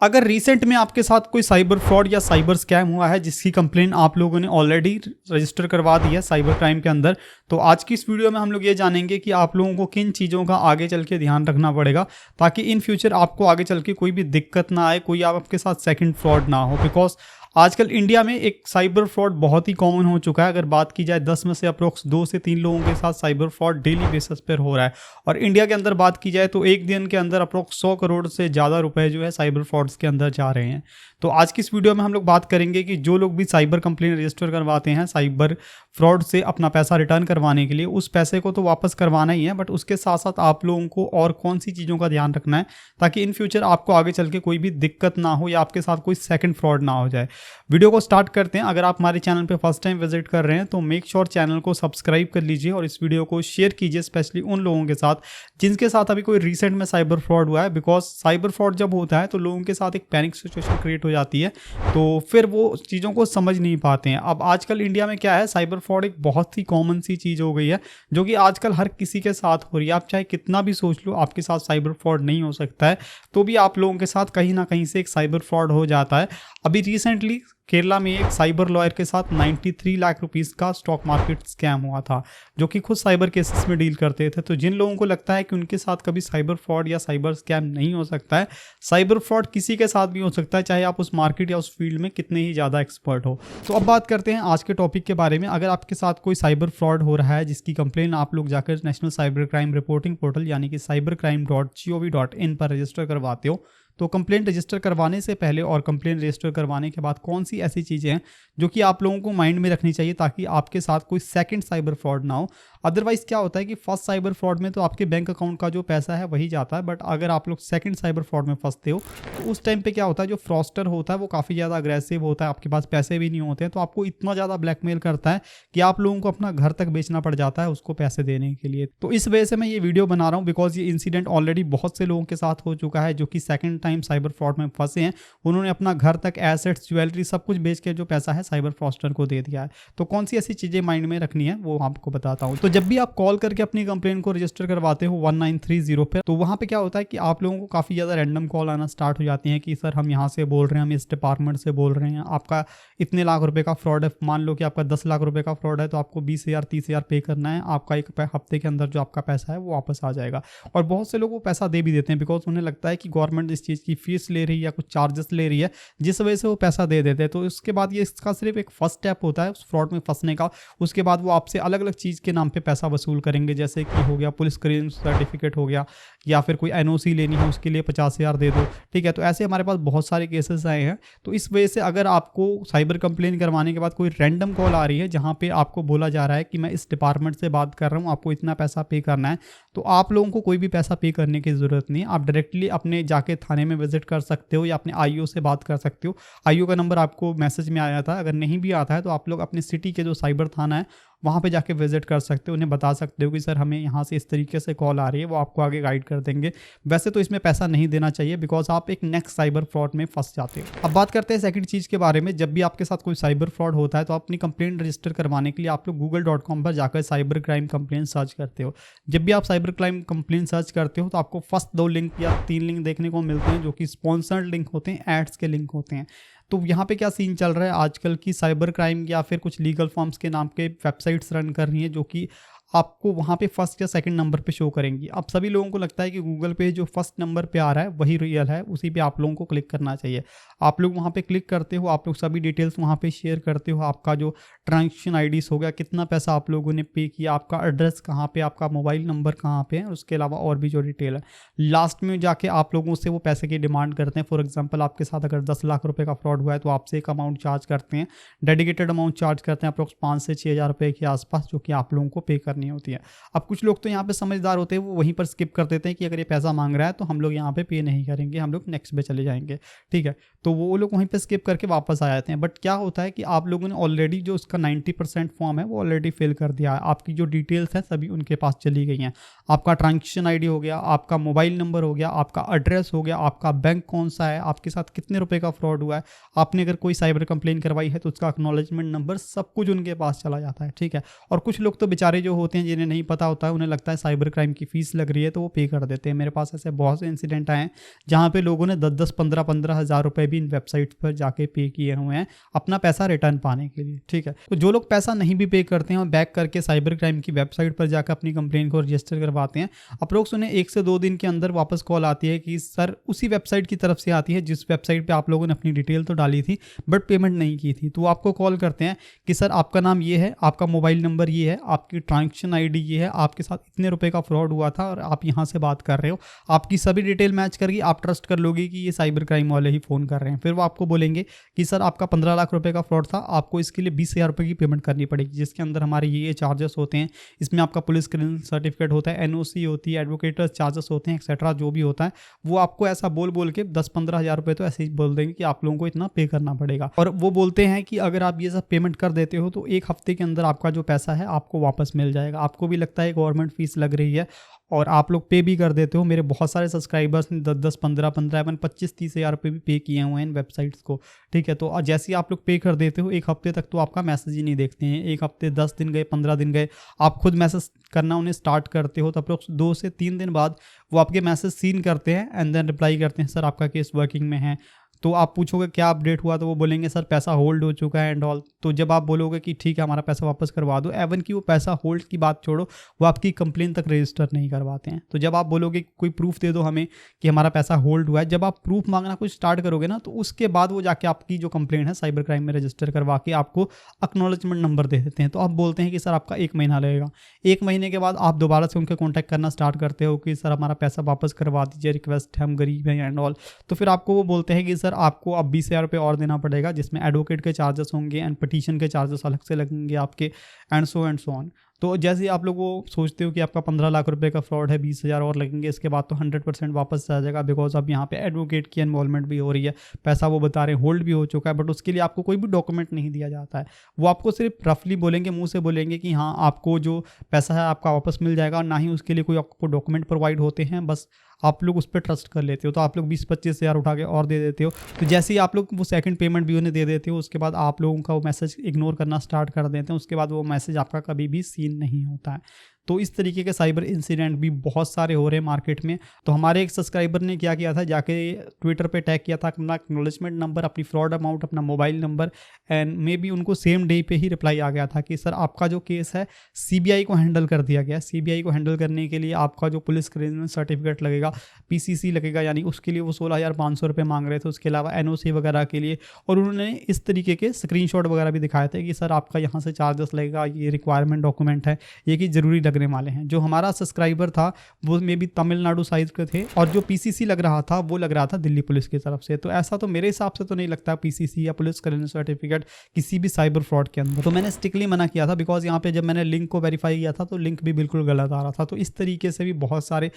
अगर रिसेंट में आपके साथ कोई साइबर फ्रॉड या साइबर स्कैम हुआ है जिसकी कंप्लेन आप लोगों ने ऑलरेडी रजिस्टर करवा दी है साइबर क्राइम के अंदर, तो आज की इस वीडियो में हम लोग ये जानेंगे कि आप लोगों को किन चीज़ों का आगे चल के ध्यान रखना पड़ेगा ताकि इन फ्यूचर आपको आगे चल के कोई भी दिक्कत ना आए, कोई आपके साथ सेकंड फ्रॉड ना हो। बिकॉज आजकल इंडिया में एक साइबर फ्रॉड बहुत ही कॉमन हो चुका है। अगर बात की जाए 10 में से अप्रोक्स 2 से 3 लोगों के साथ साइबर फ्रॉड डेली बेसिस पर हो रहा है। और इंडिया के अंदर बात की जाए तो एक दिन के अंदर अप्रोक्स 100 करोड़ से ज़्यादा रुपए जो है साइबर फ्रॉड्स के अंदर जा रहे हैं। तो आज की इस वीडियो में हम लोग बात करेंगे कि जो लोग भी साइबर कंप्लेन रजिस्टर करवाते हैं साइबर फ्रॉड से अपना पैसा रिटर्न करवाने के लिए, उस पैसे को तो वापस करवाना ही है, बट उसके साथ साथ आप लोगों को और कौन सी चीज़ों का ध्यान रखना है ताकि इन फ्यूचर आपको आगे चल के कोई भी दिक्कत ना हो या आपके साथ कोई सेकंड फ्रॉड ना हो जाए। वीडियो को स्टार्ट करते हैं। अगर आप हमारे चैनल पे फर्स्ट टाइम विजिट कर रहे हैं तो मेक श्योर चैनल को सब्सक्राइब कर लीजिए और इस वीडियो को शेयर कीजिए, स्पेशली उन लोगों के साथ जिनके साथ अभी कोई रिसेंट में साइबर फ्रॉड हुआ है। बिकॉज साइबर फ्रॉड जब होता है तो लोगों के साथ एक पैनिक सिचुएशन क्रिएट हो जाती है, तो फिर वो चीज़ों को समझ नहीं पाते हैं। अब आजकल इंडिया में क्या है, साइबर फ्रॉड एक बहुत ही कॉमन सी चीज़ हो गई है जो कि आजकल हर किसी के साथ हो रही है। आप चाहे कितना भी सोच लो आपके साथ साइबर फ्रॉड नहीं हो सकता है, तो भी आप लोगों के साथ कहीं ना कहीं से एक साइबर फ्रॉड हो जाता है। अभी रिसेंटली केरला में एक साइबर लॉयर के साथ 93 लाख रुपीस का स्टॉक मार्केट स्कैम हुआ था, जो कि खुद साइबर केसेस में डील करते थे। तो जिन लोगों को लगता है कि उनके साथ कभी साइबर फ्रॉड या साइबर स्कैम नहीं हो सकता है, साइबर फ्रॉड किसी के साथ भी हो सकता है, चाहे आप उस मार्केट या उस फील्ड में कितने ही ज़्यादा एक्सपर्ट हो। तो अब बात करते हैं आज के टॉपिक के बारे में। अगर आपके साथ कोई साइबर फ्रॉड हो रहा है जिसकी कंप्लेन आप लोग जाकर national cyber crime reporting portal यानी कि cybercrime.gov.in पर रजिस्टर करवाते हो, तो कंप्लेंट रजिस्टर करवाने से पहले और कंप्लेंट रजिस्टर करवाने के बाद कौन सी ऐसी चीज़ें हैं जो कि आप लोगों को माइंड में रखनी चाहिए ताकि आपके साथ कोई सेकंड साइबर फ्रॉड ना हो। अदरवाइज क्या होता है कि फर्स्ट साइबर फ्रॉड में तो आपके बैंक अकाउंट का जो पैसा है वही जाता है, बट अगर आप लोग सेकंड साइबर फ्रॉड में फंसते हो तो उस टाइम पे क्या होता है, जो फ्रॉस्टर होता है वो काफ़ी ज़्यादा अग्रेसिव होता है, आपके पास पैसे भी नहीं होते हैं, तो आपको इतना ज़्यादा ब्लैकमेल करता है कि आप लोगों को अपना घर तक बेचना पड़ जाता है उसको पैसे देने के लिए। तो इस वजह से मैं ये वीडियो बना रहा हूँ, बिकॉज ये इंसिडेंट ऑलरेडी बहुत से लोगों के साथ हो चुका है जो कि सेकंड टाइम साइबर फ्रॉड में फंसे हैं। उन्होंने अपना घर तक एसेट्स, ज्वेलरी सब कुछ बेच के जो पैसा है साइबर फ्रॉस्टर को दे दिया है। तो कौन सी ऐसी चीज़ें माइंड में रखनी है वो आपको बताता हूँ। तो जब भी आप कॉल करके अपनी कंप्लेन को रजिस्टर करवाते हो 1930 पे, तो वहाँ पे क्या होता है कि आप लोगों को काफ़ी ज़्यादा रैंडम कॉल आना स्टार्ट हो जाती हैं कि सर हम यहाँ से बोल रहे हैं, हम इस डिपार्टमेंट से बोल रहे हैं, आपका इतने लाख रुपए का फ्रॉड है। मान लो कि आपका 10 लाख रुपए का फ्रॉड है तो आपको 20,000 30,000 पे करना है, आपका एक हफ्ते के अंदर जो आपका पैसा है वो वापस आ जाएगा। और बहुत से लोग वो पैसा दे भी देते हैं बिकॉज उन्हें लगता है कि गवर्नमेंट इस चीज़ की फीस ले रही है या कुछ चार्जेस ले रही है, जिस वजह से वो पैसा दे देते हैं। तो इसके बाद ये इसका सिर्फ एक फर्स्ट स्टेप होता है उस फ्रॉड में फंसने का। उसके बाद वो आपसे अलग अलग चीज़ के नाम पे पैसा वसूल करेंगे, जैसे कि हो गया पुलिस क्लियरेंस सर्टिफिकेट हो गया, या फिर कोई एनओसी लेनी है उसके लिए 50,000 दे दो। ठीक है, तो ऐसे हमारे पास बहुत सारे केसेस आए हैं। तो इस वजह से अगर आपको साइबर कंप्लेन करवाने के बाद कोई रैंडम कॉल आ रही है जहाँ पे आपको बोला जा रहा है कि मैं इस डिपार्टमेंट से बात कर रहा हूँ, आपको इतना पैसा पे करना है, तो आप लोगों को कोई भी पैसा पे करने की ज़रूरत नहीं है। आप डायरेक्टली अपने जाके थाने में विजिट कर सकते हो या अपने आईओ से बात कर सकते हो। आईओ का नंबर आपको मैसेज में आया था, अगर नहीं भी आता है तो आप लोग अपने सिटी के जो साइबर थाना है वहाँ पे जाके विजिट कर सकते हो, उन्हें बता सकते हो कि सर हमें यहाँ से इस तरीके से कॉल आ रही है, वो आपको आगे गाइड कर देंगे। वैसे तो इसमें पैसा नहीं देना चाहिए बिकॉज आप एक नेक्स्ट साइबर फ्रॉड में फंस जाते हो। अब बात करते हैं सेकंड चीज़ के बारे में। जब भी आपके साथ कोई साइबर फ्रॉड होता है तो अपनी कंप्लेंट रजिस्टर करवाने के लिए आप लोग google.com पर जाकर साइबर क्राइम कंप्लेंट सर्च करते हो। जब भी आप साइबर क्राइम कंप्लेंट सर्च करते हो तो आपको फर्स्ट 2 लिंक या 3 लिंक देखने को मिलते हैं जो कि स्पॉन्सर्ड लिंक होते हैं, एड्स के लिंक होते हैं। तो यहाँ पे क्या सीन चल रहा है आजकल की, साइबर क्राइम या फिर कुछ लीगल फॉर्म्स के नाम के वेबसाइट्स रन कर रही हैं जो कि आपको वहाँ पे फर्स्ट या सेकंड नंबर पे शो करेंगी। अब सभी लोगों को लगता है कि गूगल पे जो फर्स्ट नंबर पे आ रहा है वही रियल है, उसी पे आप लोगों को क्लिक करना चाहिए। आप लोग वहाँ पे क्लिक करते हो, आप लोग सभी डिटेल्स वहाँ पे शेयर करते हो, आपका जो ट्रांजेक्शन आईडीज हो गया, कितना पैसा आप लोगों ने पे किया, आपका एड्रेस कहाँ पे, आपका मोबाइल नंबर कहाँ पे है, उसके अलावा और भी जो डिटेल है। लास्ट में जाके आप लोगों से वो पैसे की डिमांड करते हैं। फॉर एग्जाम्पल आपके साथ अगर 10 लाख रुपये का फ्रॉड हुआ है तो आपसे एक अमाउंट चार्ज करते हैं, डेडिकेटेड अमाउंट चार्ज करते हैं अप्रोक्स 5 से 6,000 रुपये के आसपास, जो कि आप लोगों को पे करनी होती है। अब कुछ लोग तो यहाँ पे समझदार होते हैं, वो वहीं पर स्किप कर देते हैं कि अगर ये पैसा मांग रहा है तो हम लोग यहाँ पे नहीं करेंगे, हम लोग नेक्स्ट पे चले जाएंगे। ठीक है, तो वो लोग वहीं पे स्किप करके वापस आ जाते हैं। बट क्या होता है कि आप लोगों ने ऑलरेडी जो उसका 90% फॉर्म है वो ऑलरेडी फिल कर दिया है, आपकी जो डिटेल्स हैं सभी उनके पास चली गई हैं। आपका ट्रांजेक्शन आईडी हो गया, आपका मोबाइल नंबर हो गया, आपका एड्रेस हो गया, आपका बैंक कौन सा है, आपके साथ कितने रुपए का फ्रॉड हुआ है, आपने अगर कोई साइबर कंप्लेन करवाई है तो उसका एक्नॉलेजमेंट नंबर, सब कुछ उनके पास चला जाता है। ठीक है, और कुछ लोग तो बेचारे जो होते हैं जिन्हें नहीं पता होता है, उन्हें लगता है साइबर क्राइम की फीस लग रही है तो वो पे कर देते हैं। मेरे पास ऐसे बहुत से इंसिडेंट आए हैं जहाँ पे लोगों ने 10-10, 15-15 हज़ार रुपये भी इन वेबसाइट पर जाके पे किए हुए हैं अपना पैसा रिटर्न पाने के लिए। ठीक है, तो जो लोग पैसा नहीं भी पे करते हैं और बैक करके साइबर क्राइम की वेबसाइट पर जाकर अपनी कंप्लेन को रजिस्टर करवाते हैं, अप्रोक्स उन्हें 1 से 2 दिन के अंदर वापस कॉल आती है कि सर उसी वेबसाइट की तरफ से आती है जिस वेबसाइट पे आप लोगों ने अपनी डिटेल तो डाली थी बट पेमेंट नहीं की थी। तो वो आपको कॉल करते हैं कि सर आपका नाम ये है, आपका मोबाइल नंबर ये है, आपकी ट्रांजेक्शन आईडी ये है, आपके साथ इतने रुपए का फ्रॉड हुआ था और आप यहाँ से बात कर रहे हो, आपकी सभी डिटेल मैच करके आप ट्रस्ट कर लोगे कि ये साइबर क्राइम वाले ही फ़ोन कर रहे हैं। फिर वो आपको बोलेंगे कि सर आपका 15 लाख रुपए का फ्रॉड था, आपको इसके लिए 20,000 रुपये की पेमेंट करनी पड़ेगी, जिसके अंदर हमारे ये चार्जेस होते हैं, इसमें आपका पुलिस क्लियरेंस सर्टिफिकेट होता है, एनओसी होती है, एडवोकेट चार्जेस होते हैं, एक्सेट्रा जो भी होता है वो आपको ऐसा बोल के 10-15 हज़ार रुपये तो ऐसे ही बोल देंगे कि आप लोगों को इतना पे करना पड़ेगा। और वो बोलते हैं कि अगर आप ये सब पेमेंट कर देते हो तो 1 हफ्ते के अंदर आपका जो पैसा है आपको वापस मिल जाएगा। आपको भी लगता है गवर्नमेंट फीस लग रही है और आप लोग पे भी कर देते हो। मेरे बहुत सारे सब्सक्राइबर्स ने 10-10, 15-15, 25-30 हज़ार रुपये भी पे किए हुए हैं इन वेबसाइट्स को। ठीक है, तो जैसे ही आप लोग पे कर देते हो 1 हफ्ते तक तो आपका मैसेज ही नहीं देखते हैं। 1 हफ्ते 10 दिन गए, 15 दिन गए, आप खुद मैसेज करना उन्हें स्टार्ट करते हो तो अप्रोक्स 2 से 3 दिन बाद वो आपके मैसेज सीन करते हैं एंड देन रिप्लाई करते हैं सर आपका केस वर्किंग में है। तो आप पूछोगे क्या अपडेट हुआ तो वो बोलेंगे सर पैसा होल्ड हो चुका है एंड ऑल। तो जब आप बोलोगे कि ठीक है हमारा पैसा वापस करवा दो, एवन कि वो पैसा होल्ड की बात छोड़ो वो आपकी कंप्लेन तक रजिस्टर नहीं करवाते हैं। तो जब आप बोलोगे कोई प्रूफ दे दो हमें कि हमारा पैसा होल्ड हुआ है, जब आप प्रूफ मांगना कुछ स्टार्ट करोगे ना तो उसके बाद वो जाके आपकी जो कंप्लेन है साइबर क्राइम में रजिस्टर करवा के आपको एक्नॉलेजमेंट नंबर दे देते हैं। तो आप बोलते हैं कि सर आपका 1 महीना लगेगा। 1 महीने के बाद आप दोबारा से उनके कॉन्टैक्ट करना स्टार्ट करते हो कि सर हमारा पैसा वापस करवा दीजिए, रिक्वेस्ट है, हम गरीब हैं एंड ऑल। तो फिर आपको वो बोलते हैं कि सर आपको अब 20,000 रुपये और देना पड़ेगा, जिसमें एडवोकेट के चार्जेस होंगे एंड पिटीशन के चार्जेस अलग से लगेंगे आपके एंड सो ऑन। तो जैसे ही आप लोग वो सोचते हो कि आपका 15 लाख रुपए का फ्रॉड है, 20,000 और लगेंगे, इसके बाद तो 100% वापस आ जाएगा बिकॉज अब यहाँ पे एडवोकेट की इन्वॉल्वमेंट भी हो रही है, पैसा वो बता रहे हैं होल्ड भी हो चुका है, बट उसके लिए आपको कोई भी डॉक्यूमेंट नहीं दिया जाता है। वो आपको सिर्फ रफली बोलेंगे, मुंह से बोलेंगे कि हाँ आपको जो पैसा है आपका वापस मिल जाएगा, और ना ही उसके लिए कोई आपको डॉक्यूमेंट प्रोवाइड होते हैं, बस आप लोग उस पर ट्रस्ट कर लेते हो। तो आप लोग 20-25 हज़ार उठा के और दे देते हो। तो जैसे ही आप लोग वो सेकंड पेमेंट भी उन्हें दे देते हो, उसके बाद आप लोगों का वो मैसेज इग्नोर करना स्टार्ट कर देते हैं। उसके बाद वो मैसेज आपका कभी भी सीन नहीं होता है। तो इस तरीके के साइबर इंसिडेंट भी बहुत सारे हो रहे हैं मार्केट में। तो हमारे एक सब्सक्राइबर ने क्या किया था, जाके ट्विटर पे टैग किया था अपना एक्नॉलेजमेंट नंबर, अपनी फ्रॉड अमाउंट, अपना mobile number, and may be उनको सेम डे पे ही रिप्लाई आ गया था कि सर आपका जो केस है सीबीआई को हैंडल कर दिया गया। सीबीआई को हैंडल करने के लिए आपका जो पुलिस क्लियरेंस सर्टिफिकेट लगेगा, पीसीसी लगेगा, यानी उसके लिए वो 16,500 रुपये मांग रहे थे, उसके अलावा एनओसी वगैरह के लिए। और उन्होंने इस तरीके के स्क्रीनशॉट वगैरह भी दिखाए थे कि सर आपका यहाँ से चार्जेस लगेगा, ये रिक्वायरमेंट डॉक्यूमेंट है, ये कि ज़रूरी लगने वाले हैं। जो हमारा सब्सक्राइबर था वो मे बी तमिलनाडु साइड के थे, और जो पीसीसी लग रहा था वो लग रहा था दिल्ली पुलिस की तरफ से। तो ऐसा तो मेरे हिसाब से तो नहीं लगता पीसीसी या पुलिस क्लियरेंस सर्टिफिकेट किसी भी साइबर फ्रॉड के अंदर। तो मैंने स्ट्रिक्टली मना किया था बिकॉज यहाँ पे जब मैंने लिंक को वेरीफाई किया था तो लिंक भी बिल्कुल गलत आ रहा था। तो इस तरीके से भी बहुत सारे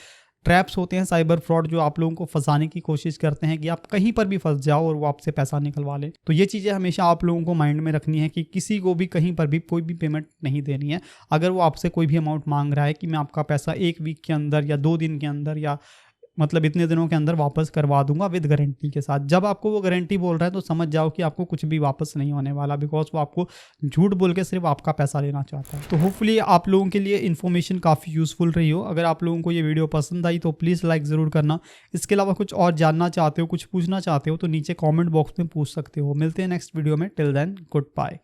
ट्रैप्स होते हैं साइबर फ्रॉड जो आप लोगों को फंसाने की कोशिश करते हैं कि आप कहीं पर भी फंस जाओ और वो आपसे पैसा निकलवा ले। तो ये चीज़ें हमेशा आप लोगों को माइंड में रखनी है कि किसी को भी कहीं पर भी कोई भी पेमेंट नहीं देनी है। अगर वो आपसे कोई भी अमाउंट मांग रहा है कि मैं आपका पैसा 1 वीक के अंदर या 2 दिन के अंदर या मतलब इतने दिनों के अंदर वापस करवा दूंगा विद गारंटी के साथ, जब आपको वो गारंटी बोल रहा है तो समझ जाओ कि आपको कुछ भी वापस नहीं होने वाला, बिकॉज वो आपको झूठ बोल के सिर्फ आपका पैसा लेना चाहता है। तो होपफुली आप लोगों के लिए इन्फॉर्मेशन काफ़ी यूजफुल रही हो। अगर आप लोगों को ये वीडियो पसंद आई तो प्लीज़ लाइक ज़रूर करना। इसके अलावा कुछ और जानना चाहते हो, कुछ पूछना चाहते हो तो नीचे कॉमेंट बॉक्स में पूछ सकते हो। मिलते हैं नेक्स्ट वीडियो में। Till then good bye.